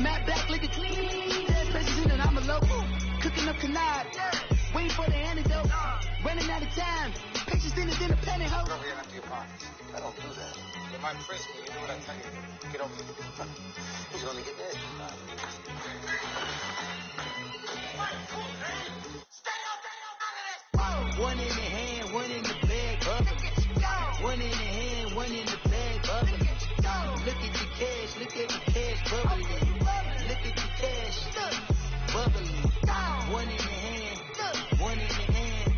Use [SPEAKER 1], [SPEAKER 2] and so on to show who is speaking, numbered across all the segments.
[SPEAKER 1] Matt back looking clean. Dead president and I'm a local. Cooking up canard. Waiting for the antidote. Running out of time. Pictures thinner than a penny hoe.
[SPEAKER 2] Go over here and empty your pockets. I don't do that. In my prison, you do what I tell you. Get over here. You're gonna get dead.
[SPEAKER 1] One in the hand, one in the bag, bubble. One in the hand, one in the bag, bubble. Look at the cash, look at the cash, bubbling. Look at the cash, bubbling. One in the hand, one in the hand,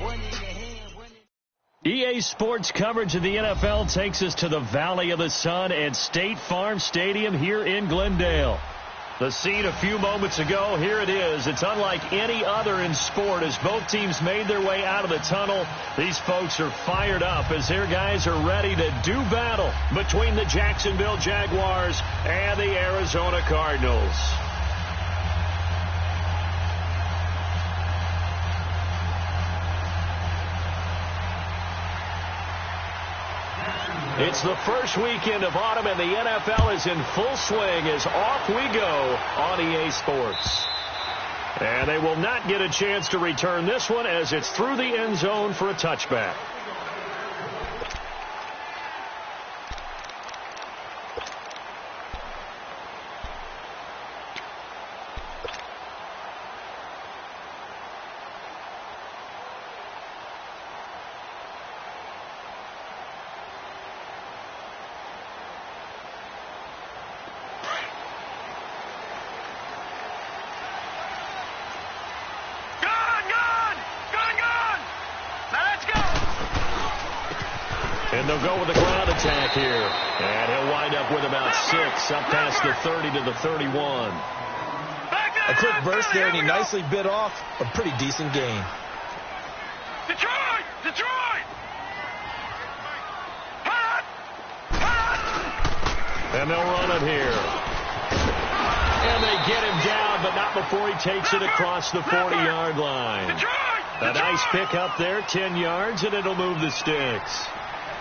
[SPEAKER 1] one in the hand, one in the
[SPEAKER 3] EA Sports coverage of the NFL takes us to the Valley of the Sun at State Farm Stadium here in Glendale. The scene a few moments ago, here it is. It's unlike any other in sport as both teams made their way out of the tunnel. These folks are fired up as their guys are ready to do battle between the Jacksonville Jaguars and the Arizona Cardinals. It's the first weekend of autumn, and the NFL is in full swing as off we go on EA Sports. And they will not get a chance to return this one as it's through the end zone for a touchback. And they'll go with the ground attack here. And he'll wind up with about 6, up past the 30 to the 31.
[SPEAKER 4] A quick burst there, and he nicely bit off a pretty decent gain.
[SPEAKER 5] Detroit! Detroit!
[SPEAKER 3] And they'll run it here. And they get him down, but not before he takes it across the 40-yard line. A nice pick up there, 10 yards, and it'll move the sticks.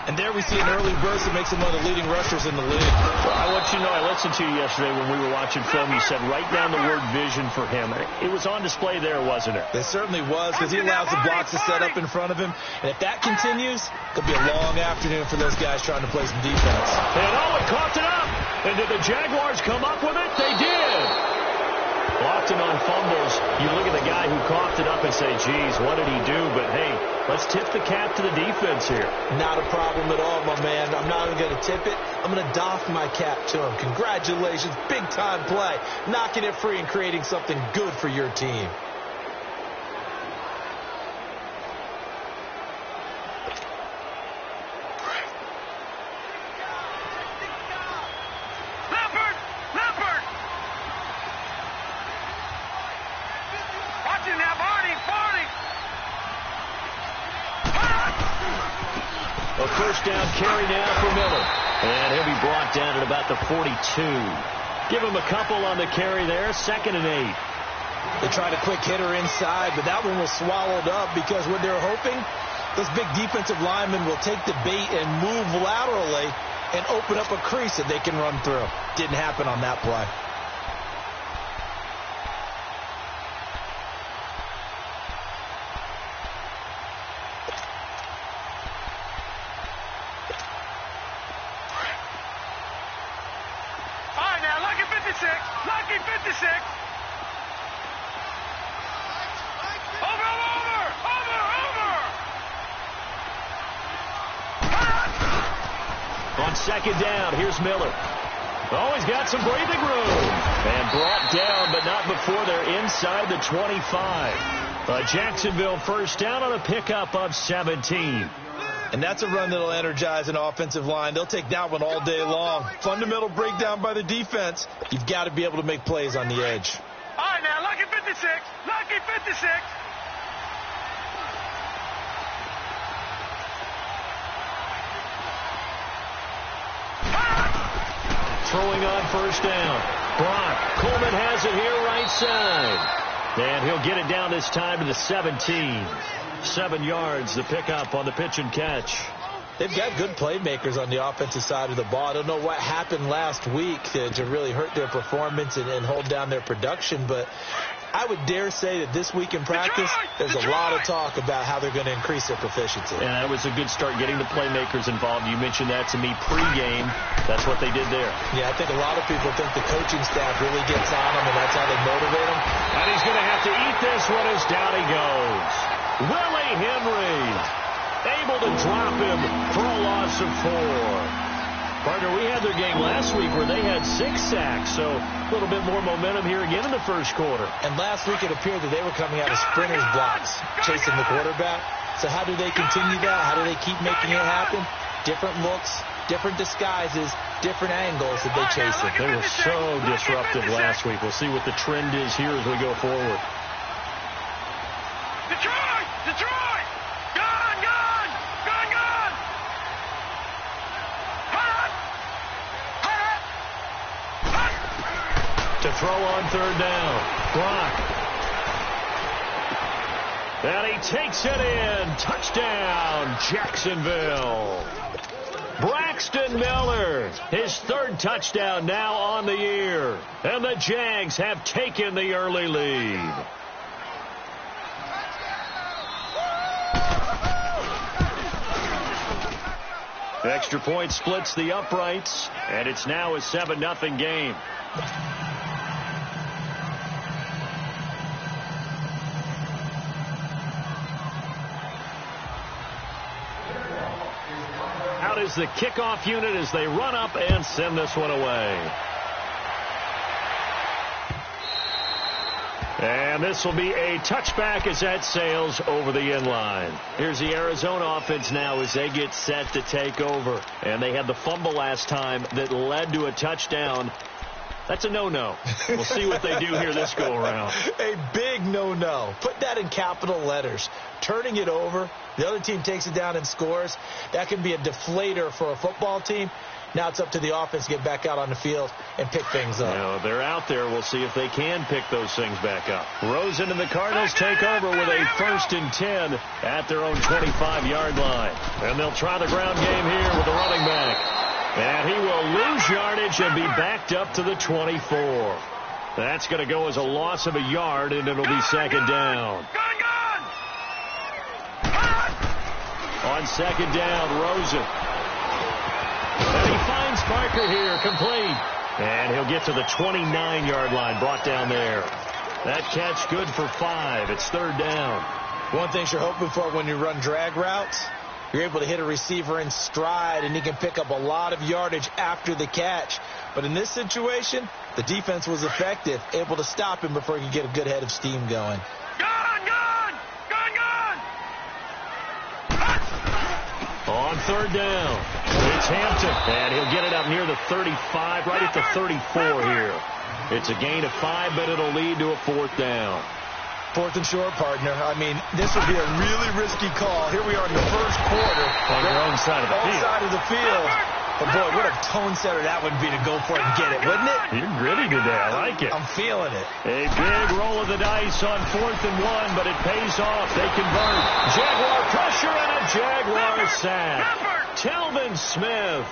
[SPEAKER 4] And there we see an early burst that makes him one of the leading rushers in the league.
[SPEAKER 3] Well, I want you to know, I listened to you yesterday when we were watching film. You said write down the word vision for him. It was on display there, wasn't it?
[SPEAKER 4] It certainly was, because he allows the blocks to set up in front of him. And if that continues, it'll be a long afternoon for those guys trying to play some defense.
[SPEAKER 3] And he coughed it up. And did the Jaguars come up with it? They did. Often on fumbles, you look at the guy who coughed it up and say, geez, what did he do? But, hey, let's tip the cap to the defense here.
[SPEAKER 4] Not a problem at all, my man. I'm not even going to tip it. I'm going to doff my cap to him. Congratulations. Big-time play. Knocking it free and creating something good for your team.
[SPEAKER 3] A first down carry now for Miller. And he'll be brought down at about the 42. Give him a couple on the carry there. 2nd and 8.
[SPEAKER 4] They tried a quick hitter inside, but that one was swallowed up because what they're hoping, those big defensive linemen will take the bait and move laterally and open up a crease that they can run through. Didn't happen on that play.
[SPEAKER 5] Lucky 56. Over.
[SPEAKER 3] On 2nd down, here's Miller. Oh, he's got some breathing room. And brought down, but not before they're inside the 25. A Jacksonville first down on a pickup of 17.
[SPEAKER 4] And that's a run that'll energize an offensive line. They'll take that one all day long. Fundamental breakdown by the defense. You've got to be able to make plays on the edge.
[SPEAKER 5] All right, now, lucky 56. Lucky 56.
[SPEAKER 3] Throwing on first down. Brock. Coleman has it here right side. And he'll get it down this time to the 17. 7 yards, the pickup on the pitch and catch.
[SPEAKER 4] They've got good playmakers on the offensive side of the ball. I don't know what happened last week to really hurt their performance and hold down their production, but I would dare say that this week in practice, there's a lot of talk about how they're going to increase their proficiency.
[SPEAKER 3] And that was a good start, getting the playmakers involved. You mentioned that to me pregame. That's what they did there.
[SPEAKER 4] Yeah, I think a lot of people think the coaching staff really gets on them, and that's how they motivate them.
[SPEAKER 3] And he's going to have to eat this one as down he goes. Willie Henry able to drop him for a loss of 4. Partner, we had their game last week where they had 6 sacks, so a little bit more momentum here again in the first quarter.
[SPEAKER 4] And last week it appeared that they were coming out of sprinters blocks, chasing the quarterback. So how do they continue that? How do they keep making it happen? Different looks, different disguises, different angles that they chase it.
[SPEAKER 3] They were so disruptive last week. We'll see what the trend is here as we go forward.
[SPEAKER 5] Detroit! Detroit! Gone! Gone! Gone! Gone!
[SPEAKER 3] To throw on third down. Brock. And he takes it in. Touchdown, Jacksonville. Braxton Miller, his 3rd touchdown now on the year. And the Jags have taken the early lead. Extra point splits the uprights, and it's now a 7-0 game. Out is the kickoff unit as they run up and send this one away. And this will be a touchback as that sails over the end line. Here's the Arizona offense now as they get set to take over. And they had the fumble last time that led to a touchdown. That's a no-no. We'll see what they do here this go-around.
[SPEAKER 4] A big no-no. Put that in capital letters. Turning it over, the other team takes it down and scores. That can be a deflator for a football team. Now it's up to the offense to get back out on the field and pick things up.
[SPEAKER 3] Now, they're out there. We'll see if they can pick those things back up. Rosen and the Cardinals take over with a 1st and 10 at their own 25-yard line. And they'll try the ground game here with the running back. And he will lose yardage and be backed up to the 24. That's going to go as a loss of a yard, and it'll be 2nd down. On 2nd down, Rosen. And he finds Parker here, complete. And he'll get to the 29-yard line, brought down there. That catch good for 5. It's 3rd down.
[SPEAKER 4] One thing you're hoping for when you run drag routes, you're able to hit a receiver in stride, and he can pick up a lot of yardage after the catch. But in this situation, the defense was effective, able to stop him before he could get a good head of steam going.
[SPEAKER 3] On 3rd down, it's Hampton, and he'll get it up near the 35, right at the 34 here. It's a gain of 5, but it'll lead to a 4th down.
[SPEAKER 4] 4th and short, partner. I mean, this would be a really risky call. Here we are in the first quarter.
[SPEAKER 3] On your own side of the field.
[SPEAKER 4] Side of the field. But, boy, what a tone setter that would be to go for it and get it, wouldn't it?
[SPEAKER 3] You're gritty today. I like it.
[SPEAKER 4] I'm feeling it.
[SPEAKER 3] A big roll of the dice on 4th and 1, but it pays off. They convert. Jaguar pressure and a Jaguar sack. Telvin Smith.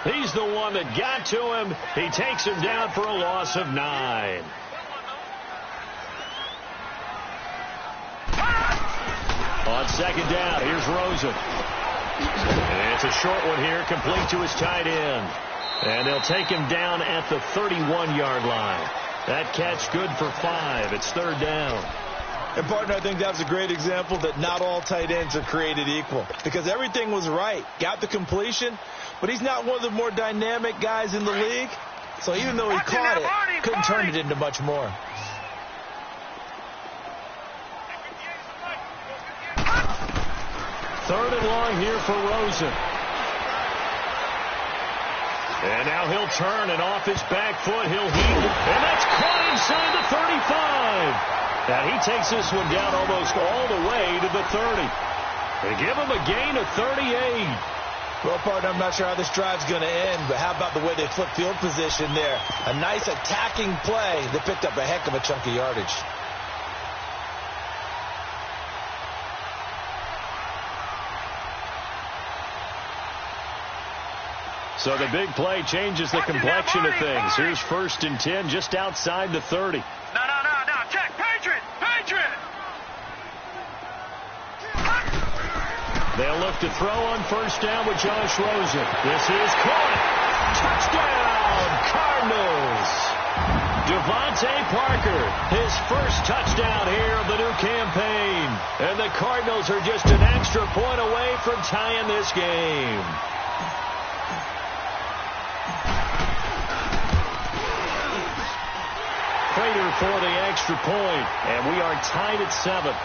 [SPEAKER 3] He's the one that got to him. He takes him down for a loss of 9. On 2nd down, here's Rosen. And it's a short one here, complete to his tight end. And they'll take him down at the 31-yard line. That catch good for 5. It's 3rd down.
[SPEAKER 4] And, partner, I think that's a great example that not all tight ends are created equal. Because everything was right. Got the completion, but he's not one of the more dynamic guys in the league. So even though he caught it, couldn't turn it into much more.
[SPEAKER 3] 3rd and long here for Rosen. And now he'll turn, and off his back foot, he'll heave. And that's caught inside the 35. Now he takes this one down almost all the way to the 30. They give him a gain of 38.
[SPEAKER 4] Well, partner, I'm not sure how this drive's going to end, but how about the way they flip field position there? A nice attacking play that picked up a heck of a chunk of yardage.
[SPEAKER 3] So the big play changes the complexion of things. Here's 1st and 10 just outside the 30.
[SPEAKER 5] No. Check. Patriot.
[SPEAKER 3] They'll look to throw on 1st down with Josh Rosen. This is caught. Touchdown, Cardinals. Devontae Parker, his first touchdown here of the new campaign. And the Cardinals are just an extra point away from tying this game. Prater for the extra point, and we are tied at 7.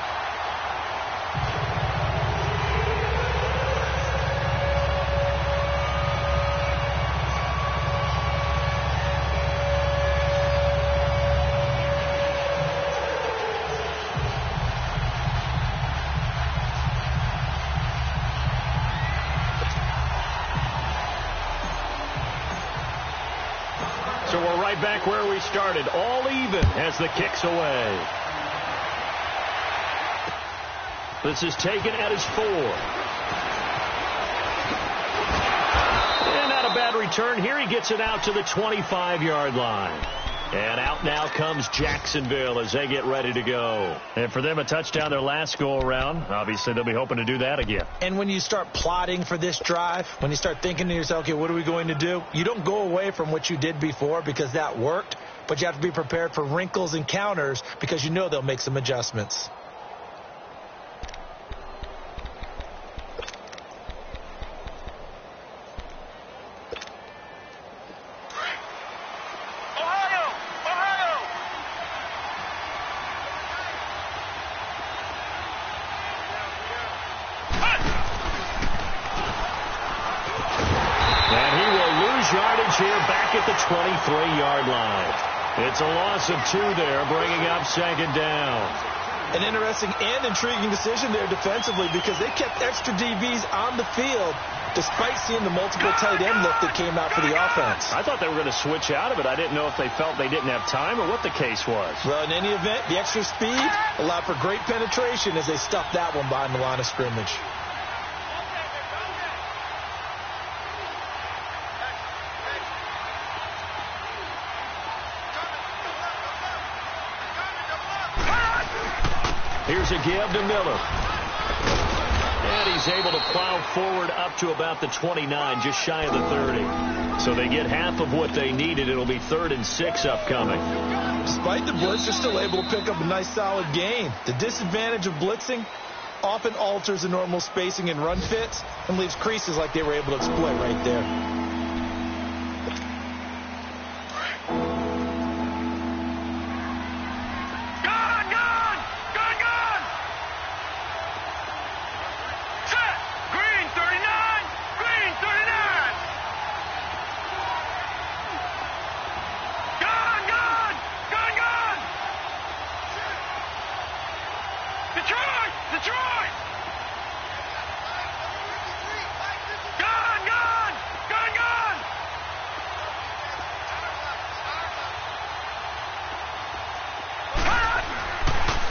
[SPEAKER 3] So we're right back where we started, all even as the kick's away. This is taken at his 4. And not a bad return. Here he gets it out to the 25-yard line. And out now comes Jacksonville as they get ready to go. And for them, a touchdown their last go-around. Obviously, they'll be hoping to do that again.
[SPEAKER 4] And when you start plotting for this drive, when you start thinking to yourself, okay, what are we going to do? You don't go away from what you did before because that worked, but you have to be prepared for wrinkles and counters because you know they'll make some adjustments.
[SPEAKER 3] Here back at the 23-yard line. It's a loss of 2 there, bringing up 2nd down.
[SPEAKER 4] An interesting and intriguing decision there defensively because they kept extra DBs on the field despite seeing the multiple tight end look that came out for the offense.
[SPEAKER 3] I thought they were going to switch out of it. I didn't know if they felt they didn't have time or what the case was.
[SPEAKER 4] Well, in any event, the extra speed allowed for great penetration as they stuffed that one behind the line of scrimmage.
[SPEAKER 3] Here's a give to Miller. And he's able to plow forward up to about the 29, just shy of the 30. So they get half of what they needed. It'll be 3rd and 6 upcoming.
[SPEAKER 4] Despite the blitz, they're still able to pick up a nice solid gain. The disadvantage of blitzing often alters the normal spacing and run fits and leaves creases like they were able to exploit right there.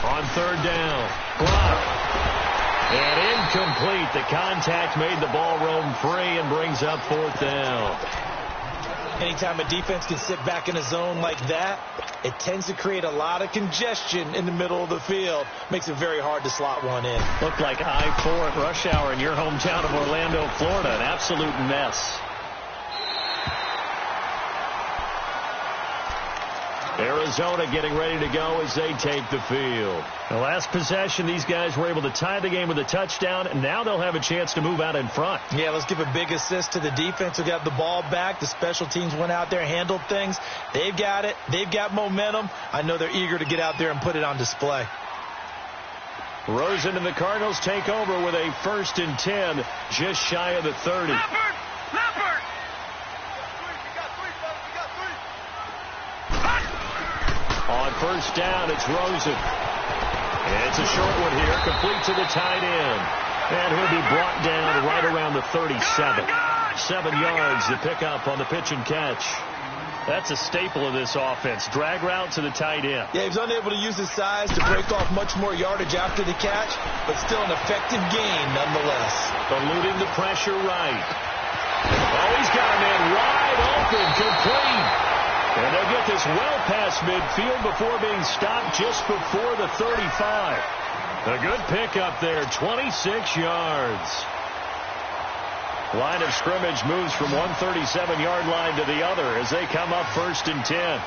[SPEAKER 3] On 3rd down, blocked. And incomplete. The contact made the ball roam free and brings up 4th down.
[SPEAKER 4] Anytime a defense can sit back in a zone like that, it tends to create a lot of congestion in the middle of the field. Makes it very hard to slot one in.
[SPEAKER 3] Looked like I-4 at rush hour in your hometown of Orlando, Florida. An absolute mess. Arizona getting ready to go as they take the field. The last possession, these guys were able to tie the game with a touchdown, and now they'll have a chance to move out in front.
[SPEAKER 4] Yeah, let's give a big assist to the defense who got the ball back. The special teams went out there, handled things. They've got it. They've got momentum. I know they're eager to get out there and put it on display.
[SPEAKER 3] Rosen and the Cardinals take over with a 1st and 10, just shy of the 30.
[SPEAKER 5] Leopard!
[SPEAKER 3] On 1st down, it's Rosen. It's a short one here, complete to the tight end. And he'll be brought down right around the 37. 7 yards to pick up on the pitch and catch. That's a staple of this offense. Drag route to the tight end.
[SPEAKER 4] Yeah, he was unable to use his size to break off much more yardage after the catch, but still an effective gain nonetheless.
[SPEAKER 3] Eluding the pressure right. Oh, he's got a man wide open, complete. And they'll get this well past midfield before being stopped just before the 35. A good pickup there, 26 yards. Line of scrimmage moves from one 37-yard line to the other as they come up 1st and 10.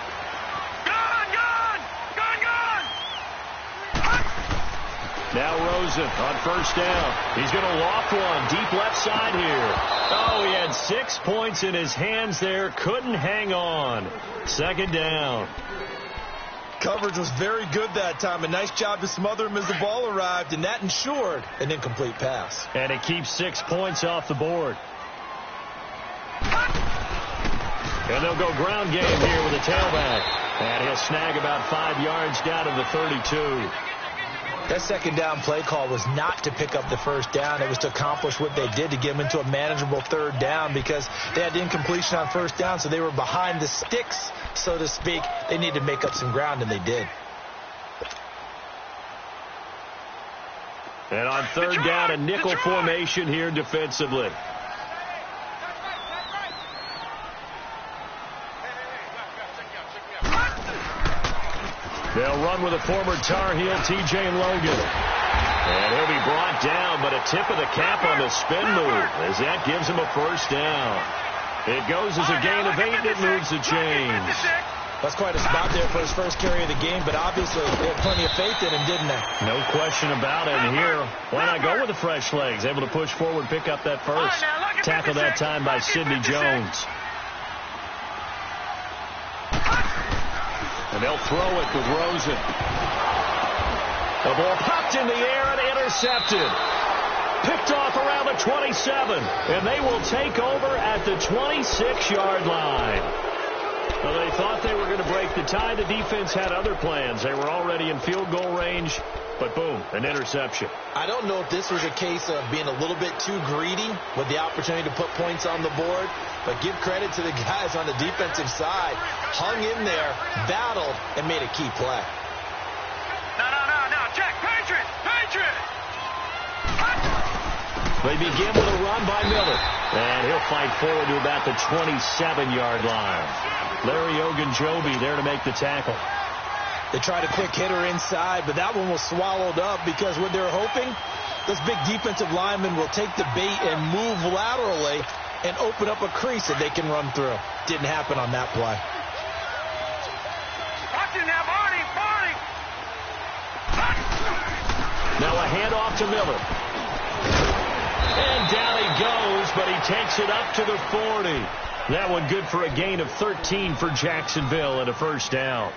[SPEAKER 3] Now Rosen on 1st down. He's going to loft one deep left side here. Oh, he had 6 points in his hands there. Couldn't hang on. 2nd down.
[SPEAKER 4] Coverage was very good that time. A nice job to smother him as the ball arrived, and that ensured an incomplete pass.
[SPEAKER 3] And it keeps 6 points off the board. And they'll go ground game here with a tailback. And he'll snag about 5 yards down to the 32.
[SPEAKER 4] That 2nd down play call was not to pick up the 1st down. It was to accomplish what they did, to get them into a manageable 3rd down, because they had incompletion on 1st down, so they were behind the sticks, so to speak. They needed to make up some ground, and they did.
[SPEAKER 3] And on 3rd down, a nickel formation here defensively. They'll run with a former Tar Heel, T.J. Logan. And he'll be brought down, but a tip of the cap on the spin move as that gives him a 1st down. It goes as a gain of 8, and it moves the chains.
[SPEAKER 4] That's quite a spot there for his first carry of the game, but obviously they had plenty of faith in him, didn't they?
[SPEAKER 3] No question about it. And here, why not go with the fresh legs? Able to push forward, pick up that 1st. Tackle that time by Sidney Jones. And they'll throw it with Rosen. The ball popped in the air and intercepted. Picked off around the 27. And they will take over at the 26-yard line. Well, they thought they were going to break the tie. The defense had other plans. They were already in field goal range. But boom, an interception.
[SPEAKER 4] I don't know if this was a case of being a little bit too greedy with the opportunity to put points on the board, but give credit to the guys on the defensive side. Hung in there, battled, and made a key play.
[SPEAKER 5] No, check, Patriot!
[SPEAKER 3] They begin with a run by Miller, and he'll fight forward to about the 27-yard line. Larry Ogunjobi there to make the tackle.
[SPEAKER 4] They tried a quick hitter inside, but that one was swallowed up because what they're hoping, this big defensive lineman will take the bait and move laterally and open up a crease that they can run through. Didn't happen on that play.
[SPEAKER 3] Now a handoff to Miller. And down he goes, but he takes it up to the 40. That one good for a gain of 13 for Jacksonville and a 1st down.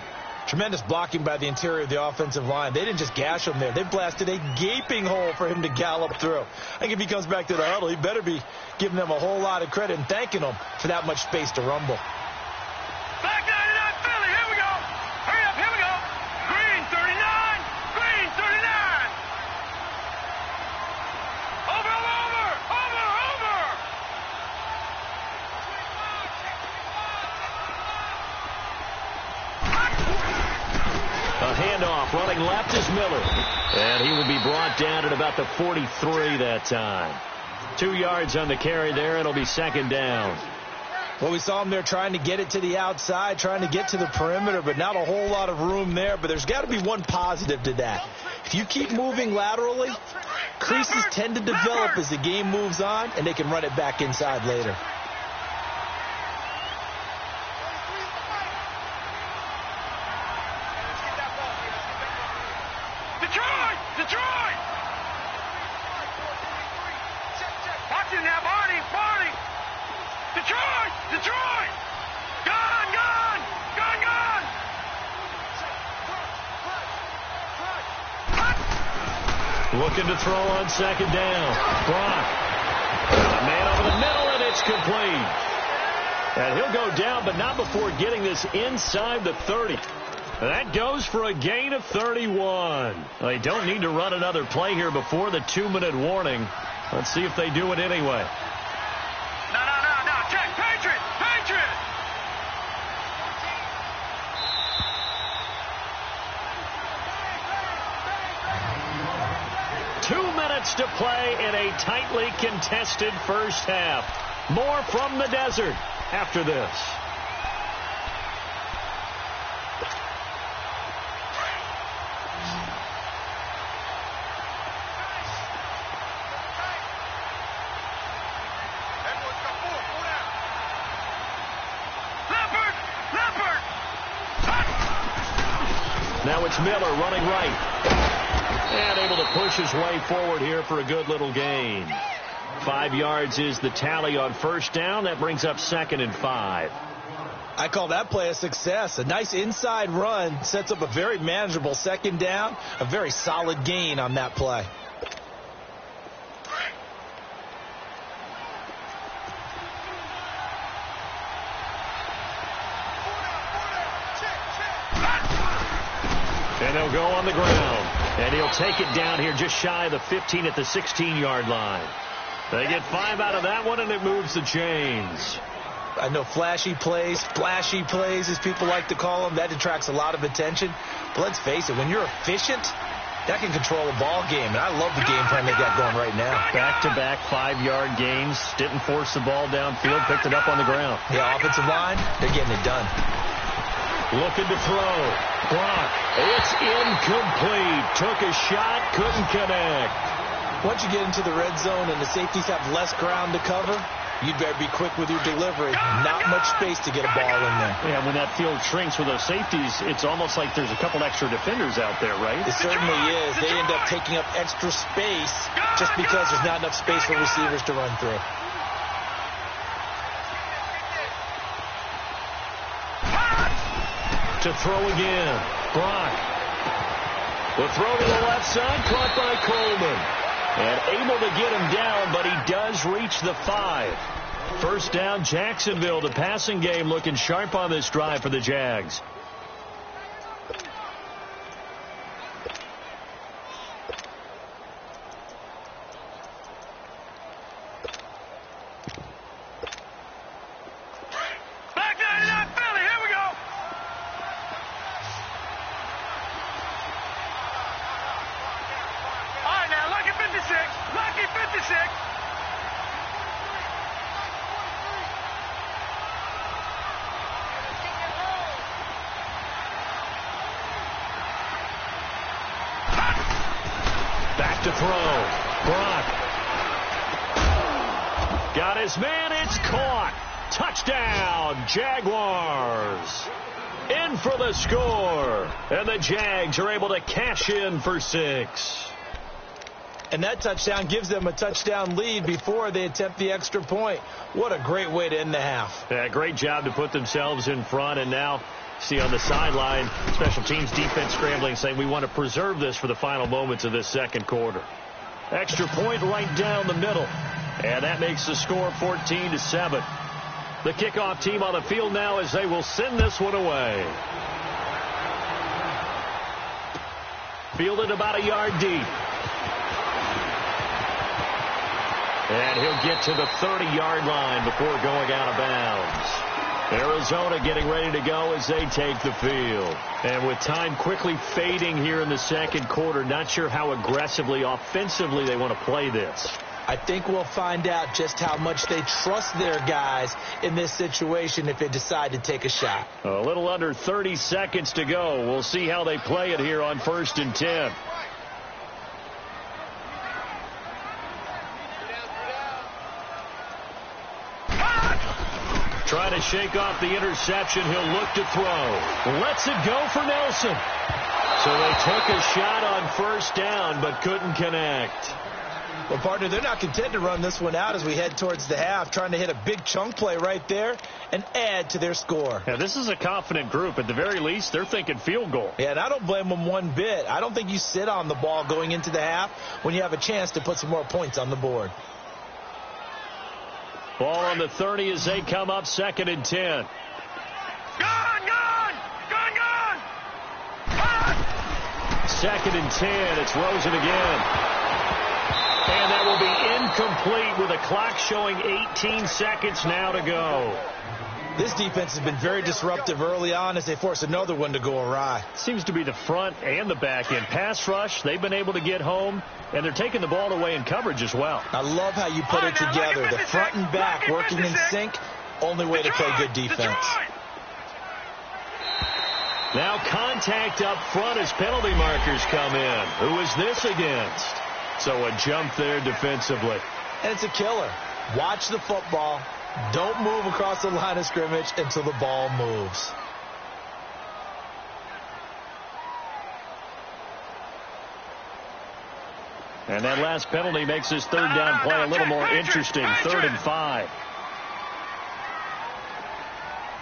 [SPEAKER 4] Tremendous blocking by the interior of the offensive line. They didn't just gash him there. They blasted a gaping hole for him to gallop through. I think if he comes back to the huddle, he better be giving them a whole lot of credit and thanking them for that much space to rumble.
[SPEAKER 5] Back 99 Philly, here we go. Hurry up, here we go. Green 39, Green 39. Over.
[SPEAKER 3] A handoff, running left is Miller. And he will be brought down at about the 43 that time. 2 yards on the carry there. It'll be 2nd down.
[SPEAKER 4] Well, we saw him there trying to get it to the outside, trying to get to the perimeter, but not a whole lot of room there. But there's got to be one positive to that. If you keep moving laterally, creases tend to develop as the game moves on, and they can run it back inside later.
[SPEAKER 5] Detroit! Watching now, Barney! Detroit! Gone!
[SPEAKER 3] Looking to throw on 2nd down. Brock. A man over the middle, and it's complete. And he'll go down, but not before getting this inside the 30. That goes for a gain of 31. They don't need to run another play here before the 2-minute warning. Let's see if they do it anyway.
[SPEAKER 5] No. Check, Patriot!
[SPEAKER 3] 2 minutes to play in a tightly contested first half. More from the desert. after this. Now it's Miller running right. And able to push his way forward here for a good little gain. 5 yards is the tally on first down. That brings up 2nd and 5.
[SPEAKER 4] I call that play a success. A nice inside run sets up a very manageable 2nd down. A very solid gain on that play.
[SPEAKER 3] And they'll go on the ground. And he'll take it down here just shy of the 15 at the 16-yard line. They get 5 out of that one, and it moves the chains.
[SPEAKER 4] I know flashy plays, splashy plays, as people like to call them, that attracts a lot of attention. But let's face it, when you're efficient, that can control a ball game. And I love the game plan they got going right now.
[SPEAKER 3] Back-to-back 5-yard gains. Didn't force the ball downfield. Picked it up on the ground.
[SPEAKER 4] Yeah, offensive line, they're getting it done.
[SPEAKER 3] Looking to throw. Brock. It's incomplete. Took a shot. Couldn't connect.
[SPEAKER 4] Once you get into the red zone and the safeties have less ground to cover, you'd better be quick with your delivery. Not much space to get a ball in there.
[SPEAKER 3] Yeah, when that field shrinks with those safeties, it's almost like there's a couple extra defenders out there, right?
[SPEAKER 4] It certainly is. They end up taking up extra space just because there's not enough space for receivers to run through.
[SPEAKER 3] To throw again. Brock. The throw to the left side, caught by Coleman. And able to get him down, but he does reach the 5. First down, Jacksonville. The passing game looking sharp on this drive for the Jags. Back to throw. Brock. Got his man. It's caught. Touchdown, Jaguars. In for the score. And the Jags are able to cash in for 6.
[SPEAKER 4] And that touchdown gives them a touchdown lead before they attempt the extra point. What a great way to end the half.
[SPEAKER 3] Yeah, great job to put themselves in front. And now, see on the sideline, special teams defense scrambling, saying we want to preserve this for the final moments of this second quarter. Extra point right down the middle. And that makes the score 14-7. The kickoff team on the field now as they will send this one away. Fielded about a yard deep. And he'll get to the 30-yard line before going out of bounds. Arizona getting ready to go as they take the field. And with time quickly fading here in the second quarter, not sure how aggressively, offensively they want to play this.
[SPEAKER 4] I think we'll find out just how much they trust their guys in this situation if they decide to take a shot.
[SPEAKER 3] A little under 30 seconds to go. We'll see how they play it here on 1st and 10. Trying to shake off the interception. He'll look to throw. Lets it go for Nelson. So they took a shot on first down but couldn't connect.
[SPEAKER 4] Well, partner, they're not content to run this one out as we head towards the half, trying to hit a big chunk play right there and add to their score.
[SPEAKER 3] Yeah, this is a confident group. At the very least, they're thinking field goal.
[SPEAKER 4] Yeah, and I don't blame them one bit. I don't think you sit on the ball going into the half when you have a chance to put some more points on the board.
[SPEAKER 3] Ball on the 30 as they come up 2nd and 10.
[SPEAKER 5] Gone, gone, gone, gone.
[SPEAKER 3] 2nd and 10. It's Rosen again. And that will be incomplete with a clock showing 18 seconds now to go.
[SPEAKER 4] This defense has been very disruptive early on as they force another one to go awry.
[SPEAKER 3] Seems to be the front and the back end. Pass rush, they've been able to get home, and they're taking the ball away in coverage as well.
[SPEAKER 4] I love how you put it together. The front and back working in sync. Only way to play good defense.
[SPEAKER 3] Now contact up front as penalty markers come in. Who is this against? So a jump there defensively.
[SPEAKER 4] And it's a killer. Watch the football. Don't move across the line of scrimmage until the ball moves.
[SPEAKER 3] And that last penalty makes his third down play a little more interesting. 3rd and 5.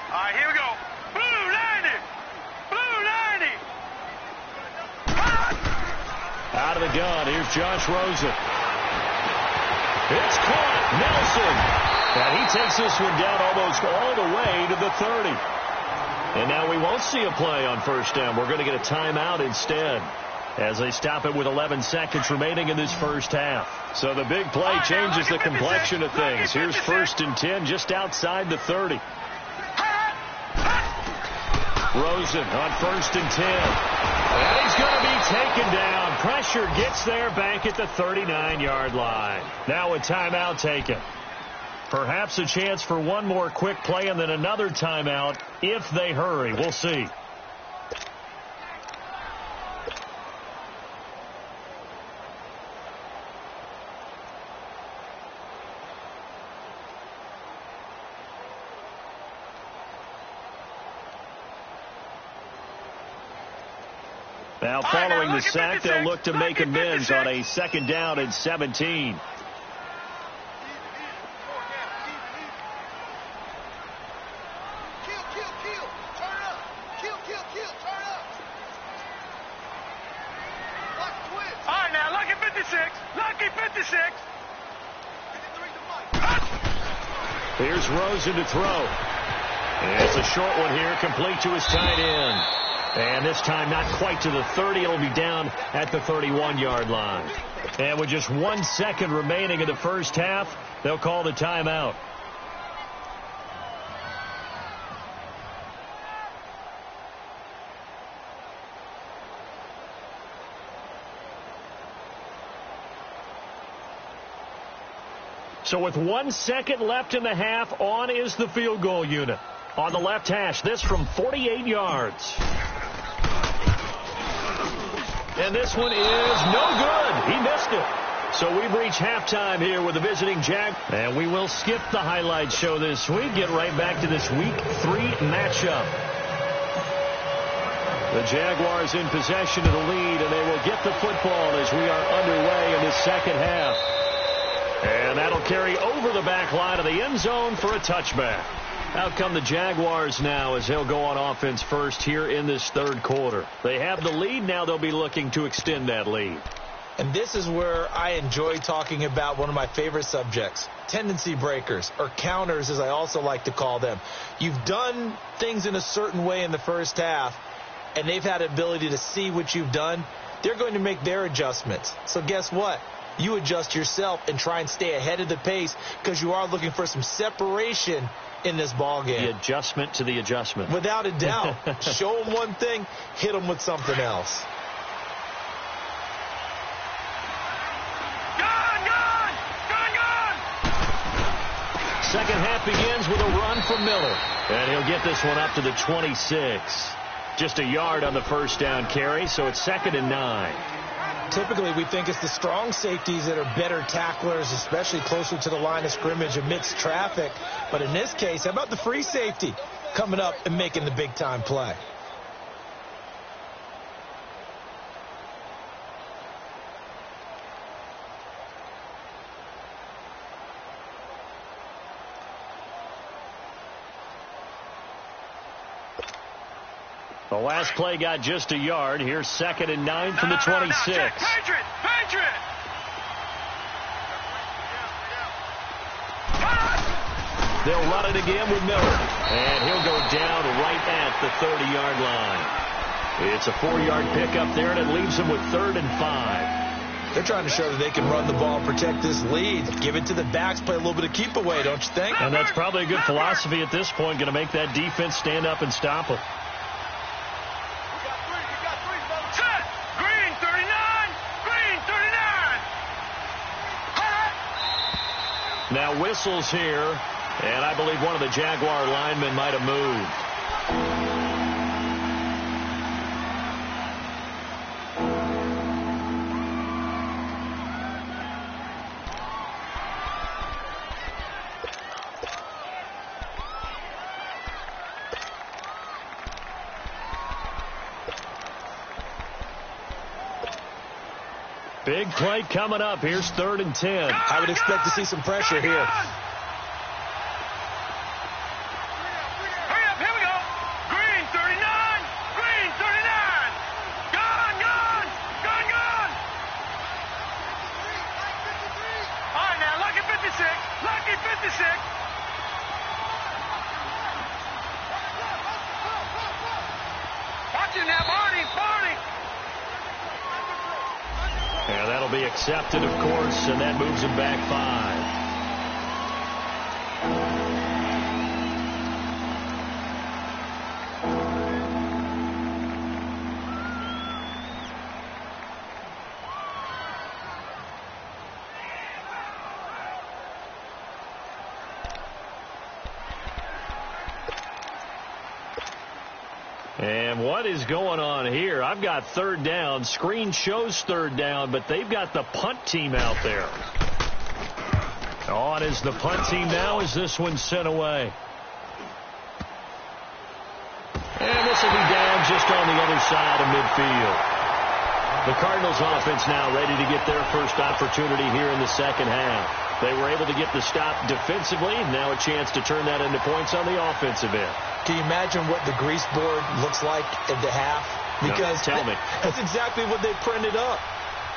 [SPEAKER 5] All right, here we go. Blue 90. Blue 90.
[SPEAKER 3] Out of the gun. Here's Josh Rosen. It's caught. Nelson. And he takes this one down almost all the way to the 30. And now we won't see a play on first down. We're going to get a timeout instead, as they stop it with 11 seconds remaining in this first half. So the big play changes the complexion of things. Here's 1st and 10 just outside the 30. Rosen on 1st and 10. And he's going to be taken down. Pressure gets there back at the 39-yard line. Now a timeout taken. Perhaps a chance for one more quick play and then another timeout if they hurry. We'll see. Now following the sack, they'll look to make amends on a 2nd down and 17.
[SPEAKER 5] All right, now, lucky 56. Lucky 56.
[SPEAKER 3] Here's Rosen to throw. And it's a short one here, complete to his tight end. And this time not quite to the 30. It'll be down at the 31-yard line. And with just 1 second remaining in the first half, they'll call the timeout. So with 1 second left in the half, on is the field goal unit. On the left hash, this from 48 yards. And this one is no good. He missed it. So we've reached halftime here with the visiting Jag. And we will skip the highlight show this week. Get right back to this Week 3 matchup. The Jaguars in possession of the lead, and they will get the football as we are underway in the second half. And that'll carry over the back line of the end zone for a touchback. Out come the Jaguars now as they'll go on offense first here in this third quarter. They have the lead. Now they'll be looking to extend that lead.
[SPEAKER 4] And this is where I enjoy talking about one of my favorite subjects, tendency breakers, or counters as I also like to call them. You've done things in a certain way in the first half, and they've had the ability to see what you've done. They're going to make their adjustments. So guess what? You adjust yourself and try and stay ahead of the pace because you are looking for some separation in this ball game.
[SPEAKER 3] The adjustment to the adjustment.
[SPEAKER 4] Without a doubt. Show them one thing, hit them with something else.
[SPEAKER 3] Second half begins with a run from Miller. And he'll get this one up to the 26. Just a yard on the first down carry, so it's 2nd and 9.
[SPEAKER 4] Typically, we think it's the strong safeties that are better tacklers, especially closer to the line of scrimmage amidst traffic. But in this case, how about the free safety coming up and making the big-time play?
[SPEAKER 3] The last play got just a yard. Here's 2nd and 9 from the 26.
[SPEAKER 5] Patriot!
[SPEAKER 3] They'll run it again with Miller. And he'll go down right at the 30-yard line. It's a 4-yard pickup there, and it leaves them with 3rd and 5.
[SPEAKER 4] They're trying to show that they can run the ball and protect this lead. Give it to the backs, play a little bit of keep away, don't you think?
[SPEAKER 3] And that's probably a good philosophy at this point, going to make that defense stand up and stop it. Now whistles here And I believe one of the Jaguar linemen might have moved. Big play coming up. Here's 3rd and 10.
[SPEAKER 4] I would expect to see some pressure here.
[SPEAKER 5] Hurry up, here we go. Green 39. Green 39. Gone. All right, now, lucky 56. Lucky 56. Watch it now, Barney.
[SPEAKER 3] And that'll be accepted, of course, and that moves him back 5. And what is going on here? I've got 3rd down. Screen shows 3rd down, but they've got the punt team out there. On is the punt team now as this one's sent away. And this will be down just on the other side of midfield. The Cardinals offense now ready to get their first opportunity here in the second half. They were able to get the stop defensively, and now a chance to turn that into points on the offensive end.
[SPEAKER 4] Can you imagine what the grease board looks like at the half? Because
[SPEAKER 3] no, tell me.
[SPEAKER 4] That's exactly what they printed up.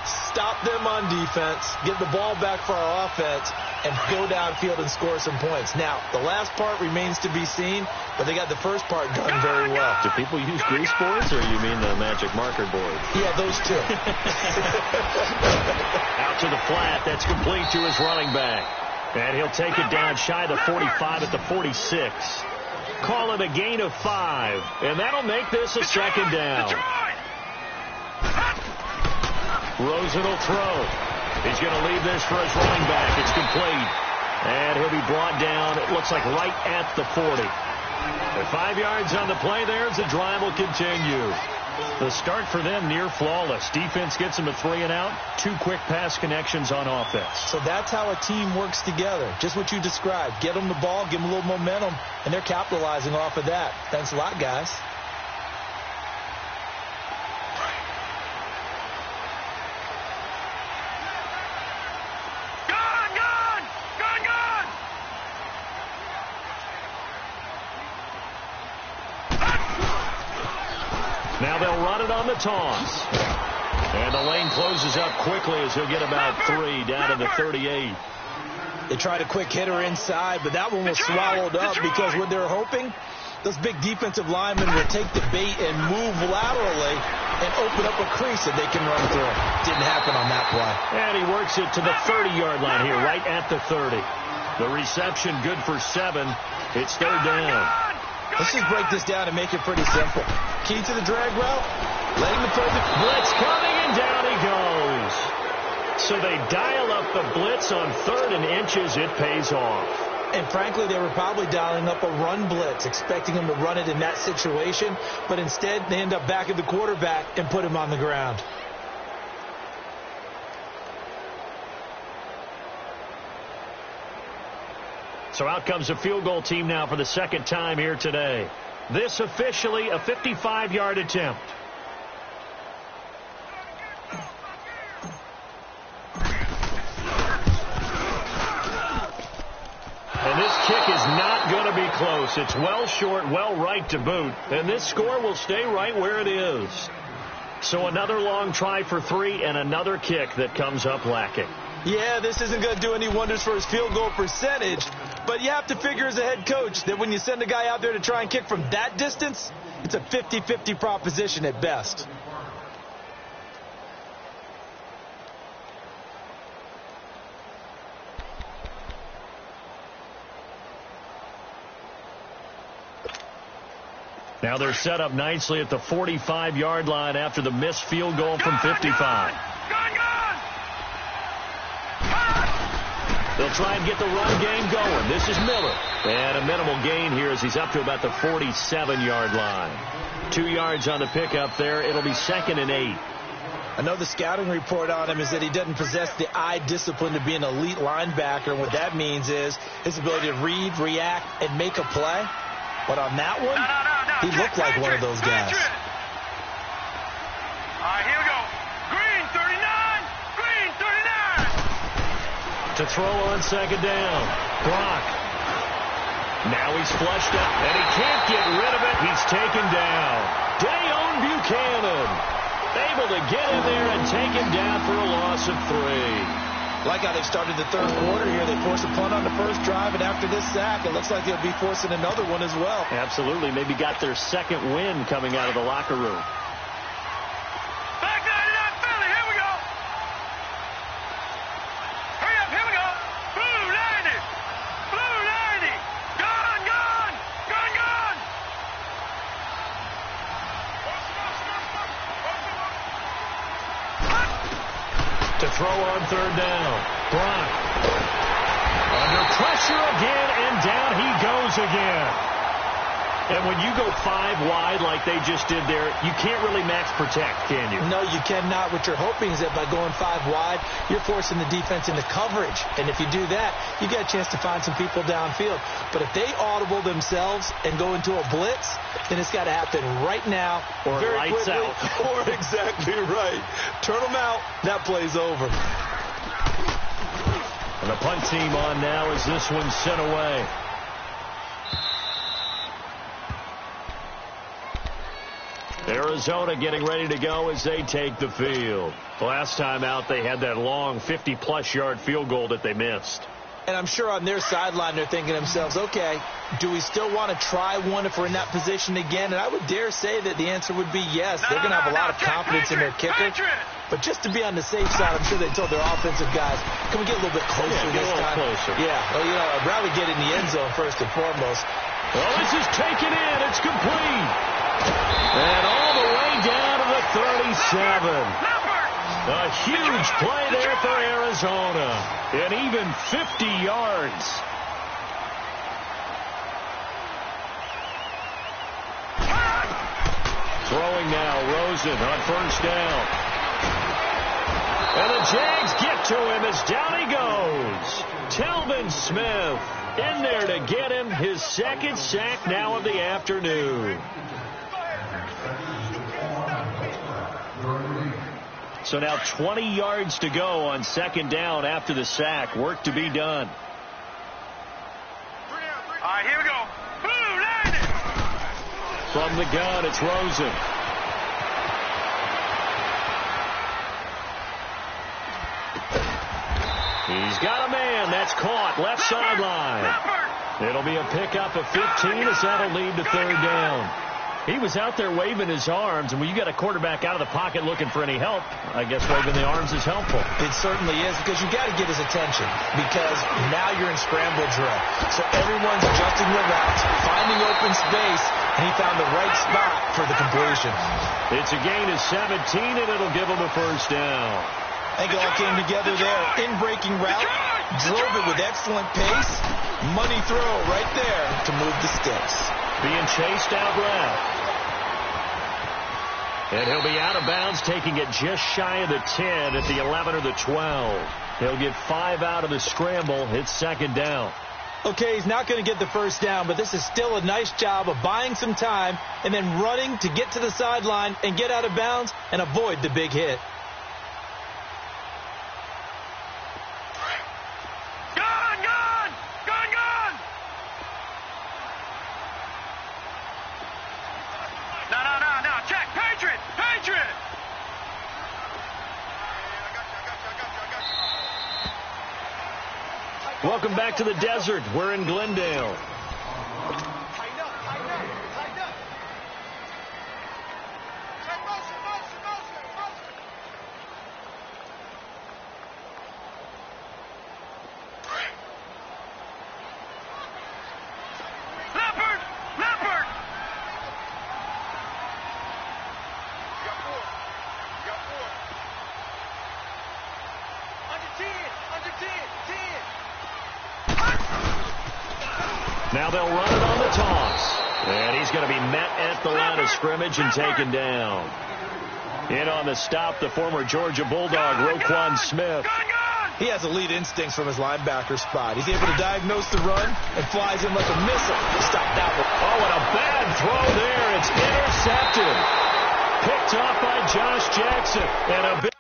[SPEAKER 4] Stop them on defense, get the ball back for our offense, and go downfield and score some points. Now, the last part remains to be seen, but they got the first part done very well.
[SPEAKER 3] Do people use grease boards, or you mean the magic marker board?
[SPEAKER 4] Yeah, those two.
[SPEAKER 3] Out to the flat. That's complete to his running back. And he'll take it down shy of the 45 at the 46. Call it a gain of 5, and that'll make this a second down. Rosen will throw. He's going to leave this for his running back. It's complete. And he'll be brought down, it looks like right at the 40. At 5 yards on the play there as the drive will continue. The start for them near flawless. Defense gets them a 3 and out. 2 quick pass connections on offense.
[SPEAKER 4] So that's how a team works together. Just what you described. Get them the ball, give them a little momentum, and they're capitalizing off of that. Thanks a lot, guys.
[SPEAKER 3] Now they'll run it on the toss. And the lane closes up quickly as he'll get about 3 down to the 38.
[SPEAKER 4] They tried a quick hitter inside, but that one was swallowed up because what they're hoping, those big defensive linemen will take the bait and move laterally and open up a crease that they can run through. Didn't happen on that play.
[SPEAKER 3] And he works it to the 30-yard line here, right at the 30. The reception good for 7. It's 3rd down.
[SPEAKER 4] Let's just break this down and make it pretty simple. Key to the drag route, letting the perfect
[SPEAKER 3] blitz coming, and down he goes. So they dial up the blitz on 3rd and inches. It pays off.
[SPEAKER 4] And frankly, they were probably dialing up a run blitz, expecting him to run it in that situation. But instead, they end up back at the quarterback and put him on the ground.
[SPEAKER 3] So out comes a field goal team now for the second time here today. This officially a 55-yard attempt. And this kick is not going to be close. It's well short, well right to boot. And this score will stay right where it is. So another long try for 3 and another kick that comes up lacking.
[SPEAKER 4] Yeah, this isn't going to do any wonders for his field goal percentage, but you have to figure as a head coach that when you send a guy out there to try and kick from that distance, it's a 50-50 proposition at best.
[SPEAKER 3] Now they're set up nicely at the 45-yard line after the missed field goal from 55. They'll try and get the run game going. This is Miller. And a minimal gain here as he's up to about the 47-yard line. 2 yards on the pickup there. It'll be 2nd and 8.
[SPEAKER 4] I know the scouting report on him is that he doesn't possess the eye discipline to be an elite linebacker. And what that means is his ability to read, react, and make a play. But on that one, he looked like one of those guys.
[SPEAKER 5] All right, here we go. Green 39. Green 39.
[SPEAKER 3] To throw on 2nd down. Brock. Now he's flushed up, and he can't get rid of it. He's taken down. Dayon Buchanan able to get in there and take him down for a loss of 3.
[SPEAKER 4] Like how they've started the third quarter here. They forced a punt on the first drive, and after this sack, it looks like they'll be forcing another one as well.
[SPEAKER 3] Absolutely. Maybe got their second win coming out of the locker room.
[SPEAKER 5] Back 99 Philly, here we go. Hurry up, here we go. Blue 90. Blue 90. Gone, gone. Gone, gone.
[SPEAKER 3] To throw on 3rd down. Brock. Under pressure again, and down he goes again. And when you go 5 wide like they just did there, you can't really max protect, can you?
[SPEAKER 4] No, you cannot. What you're hoping is that by going 5 wide, you're forcing the defense into coverage. And if you do that, you get a chance to find some people downfield. But if they audible themselves and go into a blitz, then it's got to happen right now.
[SPEAKER 3] Or
[SPEAKER 4] very
[SPEAKER 3] lights
[SPEAKER 4] quickly,
[SPEAKER 3] out.
[SPEAKER 4] Or exactly right. Turn them out. That play's over.
[SPEAKER 3] And the punt team on now as this one's sent away. Arizona getting ready to go as they take the field. Last time out, they had that long 50-plus yard field goal that they missed.
[SPEAKER 4] And I'm sure on their sideline they're thinking to themselves, okay, do we still want to try one if we're in that position again? And I would dare say that the answer would be yes. They're going to have a lot of confidence in their kicker. But just to be on the safe side, I'm sure they told their offensive guys, can we get a little bit closer this time?
[SPEAKER 3] Closer.
[SPEAKER 4] Yeah, well, you know, I'd rather get in the end zone first and foremost.
[SPEAKER 3] Well, this is taken in. It's complete. And all the way down to the 37. A huge play there for Arizona. And even 50 yards. Throwing now, Rosen on 1st down. And the Jags get to him as down he goes. Telvin Smith in there to get him his 2nd sack now of the afternoon. So now 20 yards to go on 2nd down after the sack. Work to be done.
[SPEAKER 5] All right, here we go. Blue 90.
[SPEAKER 3] From the gun, it's Rosen. He's got a man. That's caught. Left sideline. It'll be a pickup of 15 as that'll lead to 3rd down. He was out there waving his arms, and when you got a quarterback out of the pocket looking for any help, I guess waving the arms is helpful.
[SPEAKER 4] It certainly is, because you got to get his attention, because now you're in scramble drill. So everyone's adjusting their routes, finding open space, and he found the right spot for the completion.
[SPEAKER 3] It's a gain of 17, and it'll give him a 1st down.
[SPEAKER 4] I think it all came together there. In-breaking route, drove it with excellent pace. Money throw right there to move the sticks.
[SPEAKER 3] Being chased out left. And he'll be out of bounds, taking it just shy of the 10 at the 11 or the 12. He'll get 5 out of the scramble. It's 2nd down.
[SPEAKER 4] Okay, he's not going to get the 1st down, but this is still a nice job of buying some time and then running to get to the sideline and get out of bounds and avoid the big hit.
[SPEAKER 3] Welcome back to the desert. We're in Glendale. Now they'll run it on the toss. And he's going to be met at the line of scrimmage and taken down. In on the stop, the former Georgia Bulldog, Roquan Smith.
[SPEAKER 4] He has elite instincts from his linebacker spot. He's able to diagnose the run and flies in like a missile. Stop that one.
[SPEAKER 3] Oh, and a bad throw there. It's intercepted. Picked off by Josh Jackson. And a big...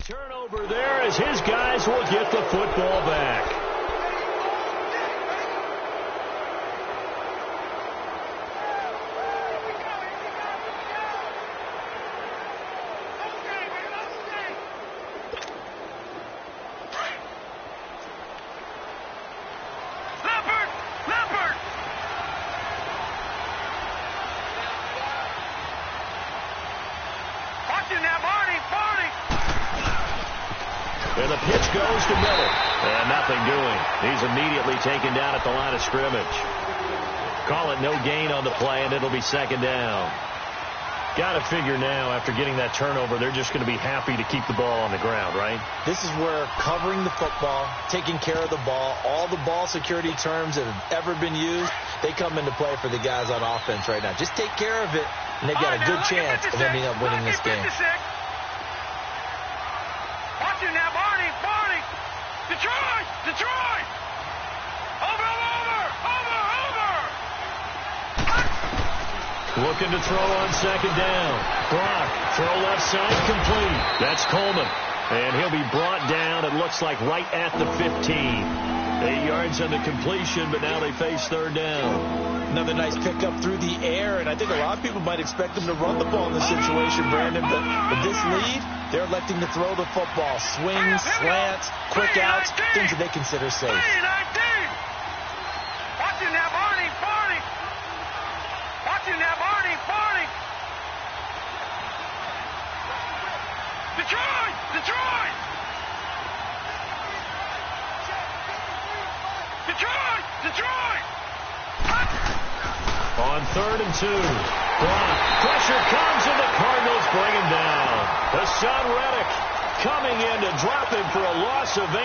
[SPEAKER 3] turnover there as his guys will get the football back. And the pitch goes to Miller. And nothing doing. He's immediately taken down at the line of scrimmage. Call it no gain on the play, and it'll be second down. Got to figure now, after getting that turnover, they're just going to be happy to keep the ball on the ground, right?
[SPEAKER 4] This is where covering the football, taking care of the ball, all the ball security terms that have ever been used, they come into play for the guys on offense right now. Just take care of it, and they've got a good chance of ending up winning this game.
[SPEAKER 5] Watch it now, Barney. Detroit! Over!
[SPEAKER 3] Looking to throw on second down. Brock, throw left side, complete. That's Coleman. And he'll be brought down, it looks like, right at the 15. 8 yards on the completion, but now they face third down.
[SPEAKER 4] Another nice pickup through the air, and I think a lot of people might expect them to run the ball in this situation, Brandon, but with this lead, they're electing to throw the football. Swings, slants, quick outs, things that they consider safe.
[SPEAKER 5] Watch it now, Barney. Watch it now, Barney. Detroit!
[SPEAKER 3] On 3rd and 2. Brock, pressure comes, and the Cardinals bring him down. Hassan Reddick coming in to drop him for a loss of 8,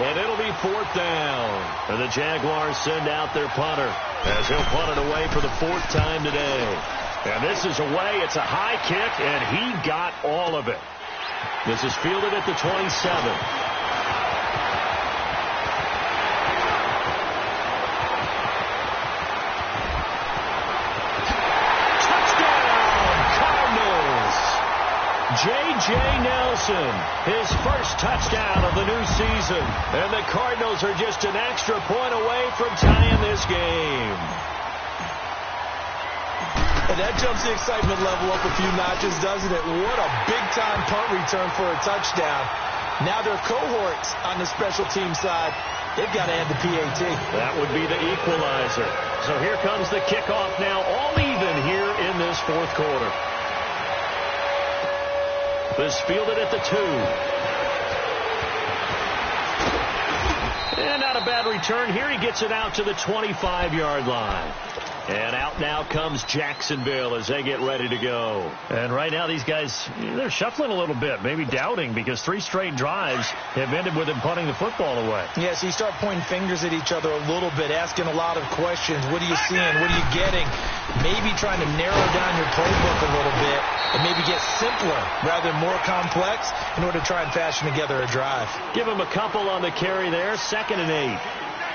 [SPEAKER 3] and it'll be 4th down. And the Jaguars send out their punter as he'll punt it away for the 4th time today. And this is away. It's a high kick, and he got all of it. This is fielded at the 27. J.J. Nelson, his first touchdown of the new season. And the Cardinals are just an extra point away from tying this game.
[SPEAKER 4] And that jumps the excitement level up a few notches, doesn't it? What a big-time punt return for a touchdown. Now their cohorts on the special team side, they've got to add the PAT.
[SPEAKER 3] That would be the equalizer. So here comes the kickoff now, all even here in this 4th quarter. This fielded at the 2. And not a bad return. Here he gets it out to the 25-yard line. And out now comes Jacksonville as they get ready to go. And right now these guys, they're shuffling a little bit, maybe doubting, because 3 straight drives have ended with him punting the football away.
[SPEAKER 4] Yeah, so you start pointing fingers at each other a little bit, asking a lot of questions. What are you seeing? What are you getting? Maybe trying to narrow down your playbook a little bit and maybe get simpler rather than more complex in order to try and fashion together a drive.
[SPEAKER 3] Give him a couple on the carry there, 2nd and 8.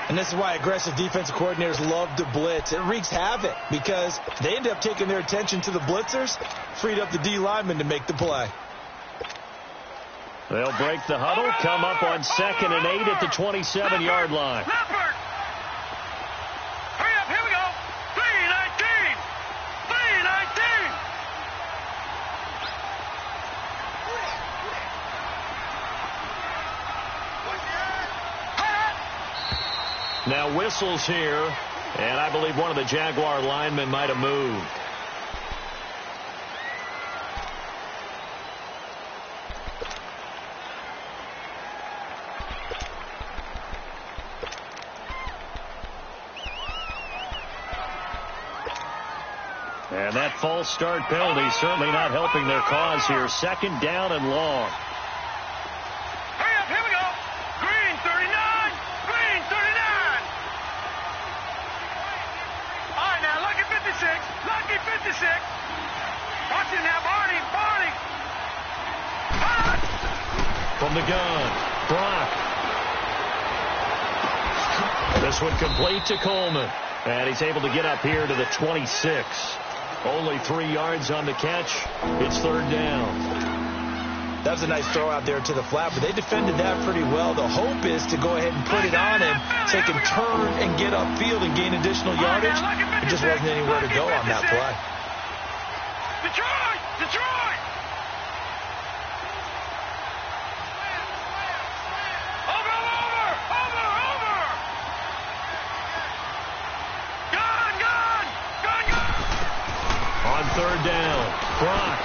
[SPEAKER 4] And this is why aggressive defensive coordinators love to blitz. It wreaks havoc because they end up taking their attention to the blitzers, freed up the D lineman to make the play.
[SPEAKER 3] They'll break the huddle, come up on 2nd and 8 at the 27-yard line.
[SPEAKER 5] Leopard! Hurry up, here we go! 3:19! 3:19!
[SPEAKER 3] Now whistles here, and I believe one of the Jaguar linemen might have moved. And that false start penalty certainly not helping their cause here. Second down and long.
[SPEAKER 5] Hurry up, here we go. Green 39, green 39. All right, now, lucky 56, lucky 56. Watch it now, Barney.
[SPEAKER 3] From the gun, Brock. This one complete to Coleman. And he's able to get up here to the 26. Only 3 yards on the catch. It's third down.
[SPEAKER 4] That was a nice throw out there to the flat, but they defended that pretty well. The hope is to go ahead and put it on him so he can turn and get upfield and gain additional yardage. There just wasn't anywhere to go on that play.
[SPEAKER 5] Detroit! Over! Gun!
[SPEAKER 3] On third down, Brock.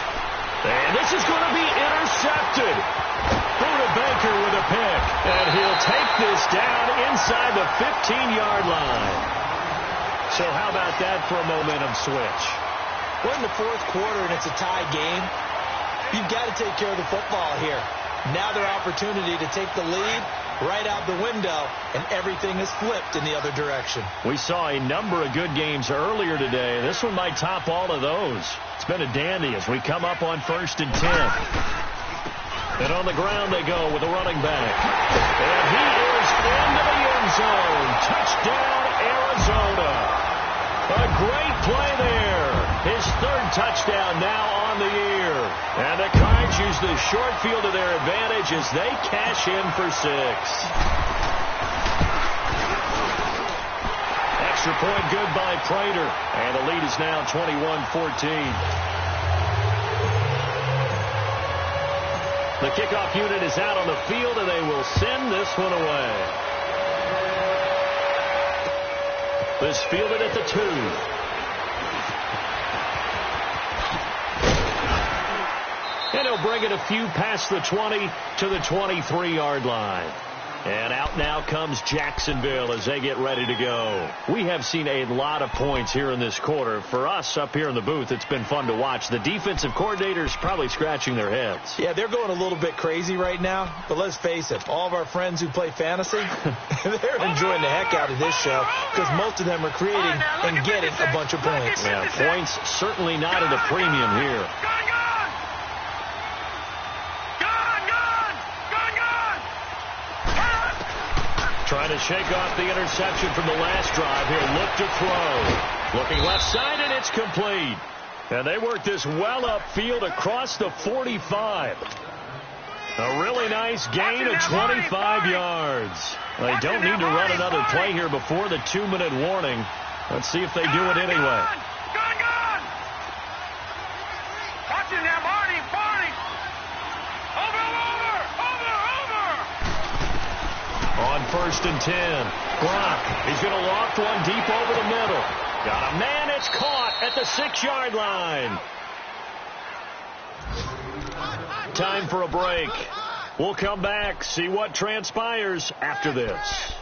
[SPEAKER 3] And this is going to be intercepted. Buda Baker with a pick. And he'll take this down inside the 15-yard line. So how about that for a momentum switch?
[SPEAKER 4] We're in the fourth quarter, and it's a tie game. You've got to take care of the football here. Now their opportunity to take the lead right out the window, and everything is flipped in the other direction.
[SPEAKER 3] We saw a number of good games earlier today. This one might top all of those. It's been a dandy as we come up on 1st and 10. And on the ground they go with a running back. And he is into the end zone. Touchdown, Arizona. A great play there. His third touchdown now on the year. And the Cards use the short field to their advantage as they cash in for 6. Extra point good by Prater. And the lead is now 21-14. The kickoff unit is out on the field, and they will send this one away. This fielded at the 2. And he'll bring it a few past the 20 to the 23-yard line. And out now comes Jacksonville as they get ready to go. We have seen a lot of points here in this quarter. For us up here in the booth, it's been fun to watch. The defensive coordinators probably scratching their heads.
[SPEAKER 4] Yeah, they're going a little bit crazy right now. But let's face it, all of our friends who play fantasy, they're enjoying the heck out of this show because most of them are creating and getting a bunch of points.
[SPEAKER 3] Yeah, points certainly not at a premium here. Trying to shake off the interception from the last drive here. Look to throw. Looking left side, and it's complete. And they work this well upfield across the 45. A really nice gain of 25 yards. They don't need to run another play here before the 2-minute warning. Let's see if they do it anyway.
[SPEAKER 5] Watch it now, Barney. Over.
[SPEAKER 3] On 1st and 10, Brock, he's going to loft one deep over the middle. Got a man, it's caught at the 6-yard line. Time for a break. We'll come back, see what transpires after this.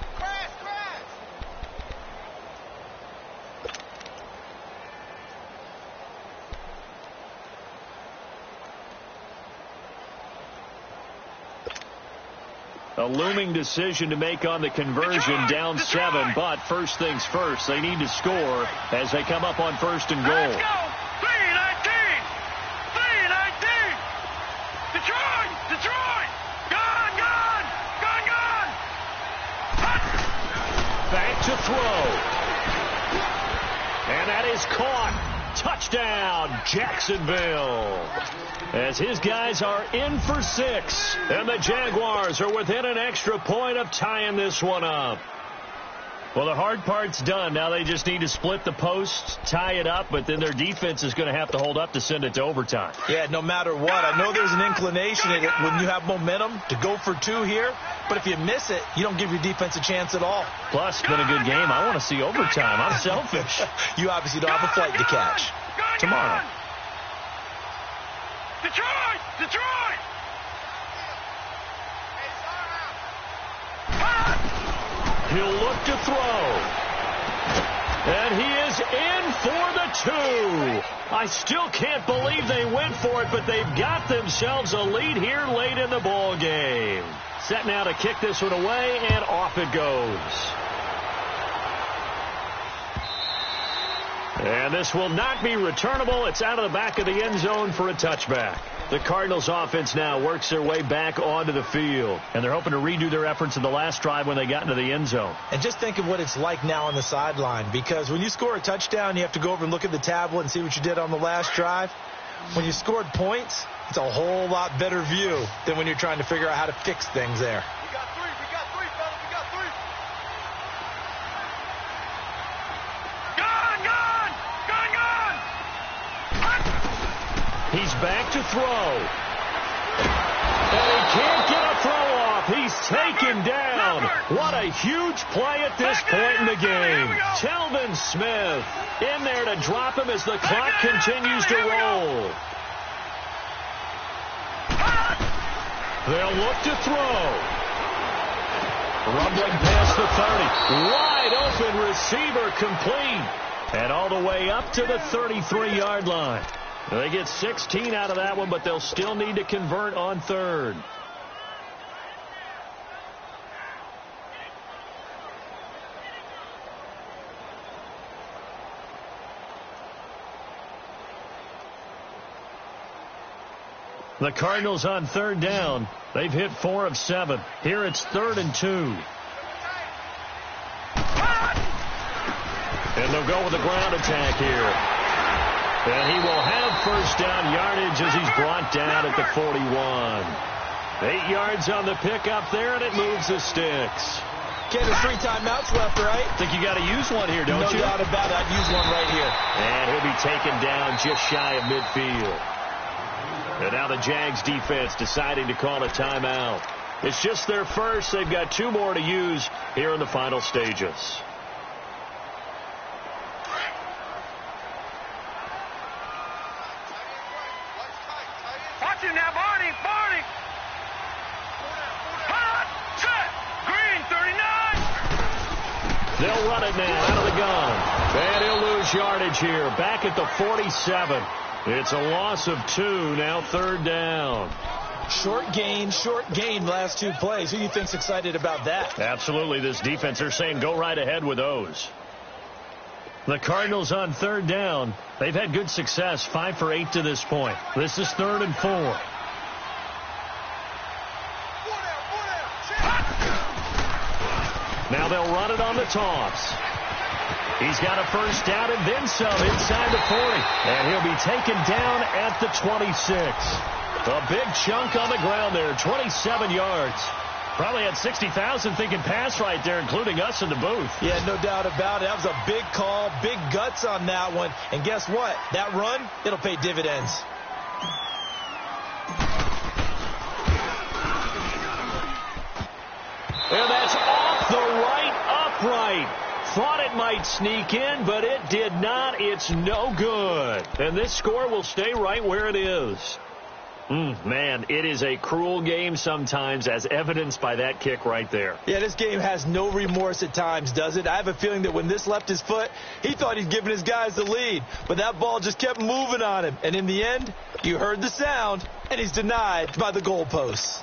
[SPEAKER 3] A looming decision to make on the conversion, down 7, but first things first, they need to score as they come up on 1st and goal.
[SPEAKER 5] Let's go! 3-19! Detroit! Gun!
[SPEAKER 3] Back to throw. And that is caught. Touchdown, Jacksonville. As his guys are in for 6. And the Jaguars are within an extra point of tying this one up. Well, the hard part's done. Now they just need to split the posts, tie it up, but then their defense is going to have to hold up to send it to overtime.
[SPEAKER 4] Yeah, no matter what. I know there's an inclination in it when you have momentum to go for 2 here, but if you miss it, you don't give your defense a chance at all.
[SPEAKER 3] Plus, it's been a good game. I want to see overtime. I'm selfish.
[SPEAKER 4] You obviously don't have a flight to catch.
[SPEAKER 3] Tomorrow.
[SPEAKER 5] Detroit! Detroit!
[SPEAKER 3] He'll look to throw. And he is in for the 2. I still can't believe they went for it, but they've got themselves a lead here late in the ball game. Set now to kick this one away, and off it goes. And this will not be returnable. It's out of the back of the end zone for a touchback. The Cardinals offense now works their way back onto the field. And they're hoping to redo their efforts in the last drive when they got into the end zone.
[SPEAKER 4] And just think of what it's like now on the sideline. Because when you score a touchdown, you have to go over and look at the tablet and see what you did on the last drive. When you scored points, it's a whole lot better view than when you're trying to figure out how to fix things there.
[SPEAKER 2] We got 3, fellas, we got 3.
[SPEAKER 3] He's back to throw. And he can't get a throw off. He's taken down. What a huge play at this point in the game. Telvin Smith in there to drop him as the clock continues to roll. They'll look to throw. Rumbling past the 30. Wide open receiver complete. And all the way up to the 33-yard line. They get 16 out of that one, but they'll still need to convert on third. The Cardinals on third down. They've hit 4 of 7. Here it's 3rd and 2. And they'll go with a ground attack here. And he will have first down yardage as he's brought down at the 41. 8 yards on the pickup there, and it moves the sticks.
[SPEAKER 4] Okay, there's 3 timeouts left, right?
[SPEAKER 3] I think you got to use one here, don't you?
[SPEAKER 4] No doubt about it. I'd use one right here.
[SPEAKER 3] And he'll be taken down just shy of midfield. And now the Jags defense deciding to call a timeout. It's just their first. They've got 2 more to use here in the final stages.
[SPEAKER 5] Now, Barney. Hot, set, green, 39.
[SPEAKER 3] They'll run it now out of the gun. And he'll lose yardage here. Back at the 47. It's a loss of 2. Now 3rd down.
[SPEAKER 4] Short gain last 2 plays. Who do you think's excited about that?
[SPEAKER 3] Absolutely. This defense, they're saying go right ahead with those. The Cardinals on 3rd down. They've had good success, 5 for 8 to this point. This is 3rd and 4. Now they'll run it on the toss. He's got a first down and then some inside the 40. And he'll be taken down at the 26. A big chunk on the ground there, 27 yards. Probably had 60,000 thinking pass right there, including us in the booth.
[SPEAKER 4] Yeah, no doubt about it. That was a big call, big guts on that one. And guess what? That run, it'll pay dividends.
[SPEAKER 3] And that's off the right upright. Thought it might sneak in, but it did not. It's no good. And this score will stay right where it is. Man, it is a cruel game sometimes, as evidenced by that kick right there.
[SPEAKER 4] Yeah, this game has no remorse at times, does it? I have a feeling that when this left his foot, he thought he'd given his guys the lead. But that ball just kept moving on him. And in the end, you heard the sound, and he's denied by the goalposts.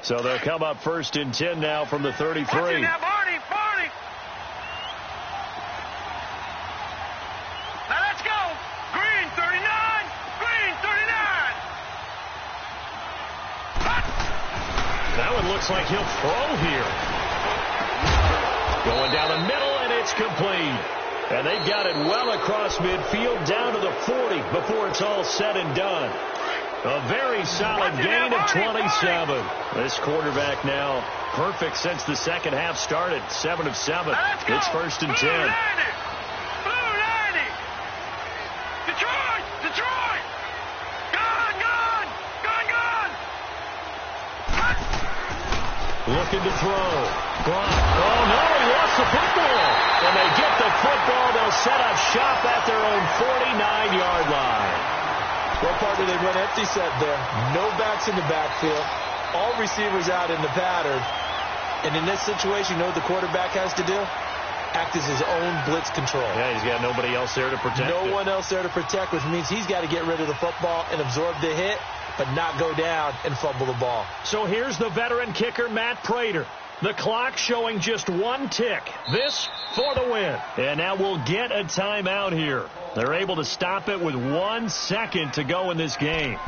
[SPEAKER 3] So they'll come up 1st and 10 now from the 33.
[SPEAKER 5] Now, Barney. Now let's go. Green, 39. Green, 39.
[SPEAKER 3] That one looks like he'll throw here. Going down the middle, and it's complete. And they've got it well across midfield down to the 40 before it's all said and done. A very solid gain of 27. This quarterback now perfect since the second half started. 7 of 7. It's 1st and 10.
[SPEAKER 5] Detroit! Detroit! Gone!
[SPEAKER 3] Looking to throw. Oh, no, he lost the football. When they get the football, they'll set up shop at their own 49-yard line.
[SPEAKER 4] Well, partner, they run empty set there. No backs in the backfield. All receivers out in the pattern. And in this situation, you know what the quarterback has to do? Act as his own blitz control.
[SPEAKER 3] Yeah, he's got nobody else there to protect
[SPEAKER 4] No one else there to protect, which means he's got to get rid of the football and absorb the hit, but not go down and fumble the ball.
[SPEAKER 3] So here's the veteran kicker, Matt Prater. The clock showing just 1 tick. This for the win. And now we'll get a timeout here. They're able to stop it with 1 second to go in this game.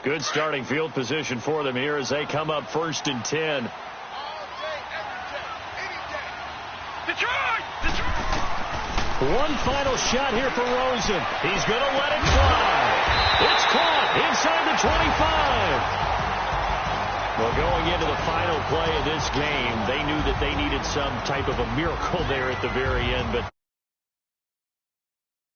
[SPEAKER 3] Good starting field position for them here as they come up 1st and 10.
[SPEAKER 5] Detroit!
[SPEAKER 3] One final shot here for Rosen. He's going to let it fly. It's caught inside the 25. Well, going into the final play of this game, they knew that they needed some type of a miracle there at the very end, but